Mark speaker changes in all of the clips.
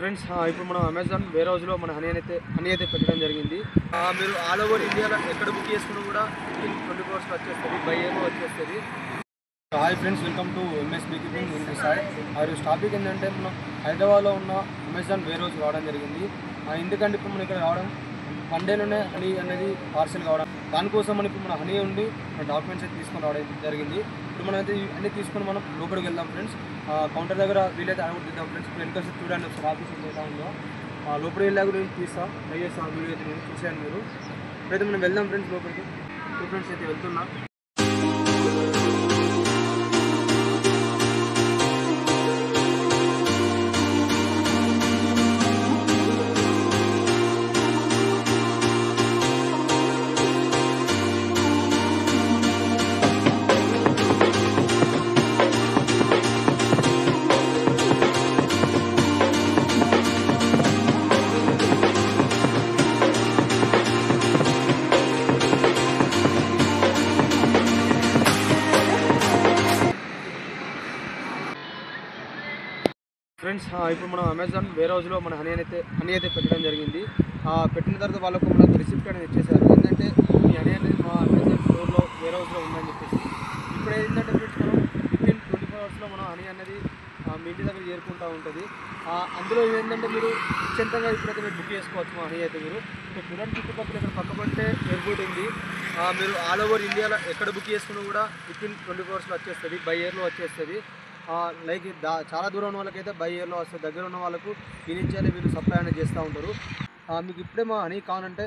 Speaker 1: Friends ఇప్పుడు మనం Amazon wear హౌస్లో మన హనీ అయితే పెట్టడం జరిగింది. మీరు ఆల్ ఓవర్ ఇండియాలో ఎక్కడ బుక్ చేసుకున్నా కూడా వితిన్ 24 అవర్స్లో వచ్చేస్తుంది, బై ఇయర్లో వచ్చేస్తుంది. Hi friends, welcome to MS beekeeping in this side. మరియు టాపిక్ ఏంటంటే మనం హైదరాబాద్లో ఉన్న అమెజాన్ వేర్ హౌస్ రావడం జరిగింది. ఎందుకంటే ఇప్పుడు మనం ఇక్కడ రావడం వన్ డేలోనే హనీ అనేది పార్సల్ కావడం, దానికోసం మనం ఇప్పుడు మన హనీ ఉండి మన డాక్యుమెంట్స్ అయితే తీసుకొని రావడం జరిగింది. ఇప్పుడు మనం అయితే అన్నీ తీసుకొని మనం లోపలికి వెళ్దాం ఫ్రెండ్స్. కౌంటర్ దగ్గర వీలైతే అడగ తీద్దాం ఫ్రెండ్స్. ఇప్పుడు వెనక చూడండి ఒకసారి ఆఫీస్ ఎంత ఉందో. లోపలికి వెళ్ళాక నేను తీస్తాను, ట్రై చేస్తాను, వీడియో అయితే నేను చూసాను. మీరు ఇప్పుడైతే మనం వెళ్దాం ఫ్రెండ్స్ లోపలికి. ఫ్రెండ్స్ అయితే వెళ్తున్నా. ఫ్రెండ్స్ ఇప్పుడు మనం అమెజాన్ వేర్ హౌస్లో మన హనీ అయితే పెట్టడం జరిగింది. పెట్టిన తర్వాత వాళ్ళకు మనకు రిసిప్ట్ అనేది ఇచ్చేసారు. ఏంటంటే ఈ హనీ అనేది మా అమెజాన్ స్టోర్లో వేర్ హౌస్లో ఉందని చెప్పేసి. ఇప్పుడు ఏంటంటే ఫ్రెండ్స్ మనం వితిన్ 24 అవర్స్లో మనం హనీ అనేది మీ ఇంటి దగ్గర చేరుకుంటూ ఉంటుంది. అందులో ఏంటంటే మీరు నిశ్చింతంగా ఇప్పుడైతే మీరు బుక్ చేసుకోవచ్చు మా హనీ అయితే. మీరు చూడండి చుట్టుపక్కల ఇక్కడ పక్కపంటే ఎయిర్పోర్ట్ ఉంది. మీరు ఆల్ ఓవర్ ఇండియాలో ఎక్కడ బుక్ చేసుకున్నా కూడా వితిన్ 24 అవర్స్లో వచ్చేస్తుంది, బై ఇయర్లో వచ్చేస్తుంది. లైక్ చాలా దూరం ఉన్న వాళ్ళకైతే బై ఇయర్లో వస్తుంది, దగ్గర ఉన్న వాళ్ళకు ఈ నుంచే వీళ్ళు సప్లై అనేది చేస్తూ ఉంటారు. మీకు ఇప్పుడే మా హనీ కావాలంటే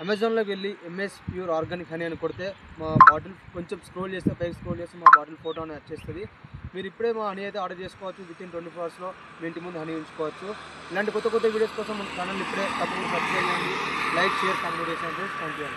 Speaker 1: అమెజాన్లోకి వెళ్ళి ఎంఎస్ ప్యూర్ ఆర్గానిక్ హనీ అని కొడితే మా బాటిల్ కొంచెం స్క్రోల్ చేస్తే, పైకి స్క్రోల్ చేస్తే మా బాటిల్ ఫోటో అనేది వచ్చేస్తుంది. మీరు ఇప్పుడే మా హనీ అయితే ఆర్డర్ చేసుకోవచ్చు. వితిన్ 24 అవర్స్లో మీ ఇంటి ముందు హనీ ఉంచుకోవచ్చు. ఇలాంటి కొత్త వీడియోస్ కోసం మన ఛానల్ ఇప్పుడే తప్పకుండా సబ్స్క్రైబ్ చేయండి. లైక్, షేర్, కామెంట్ చేయండి. Thank you.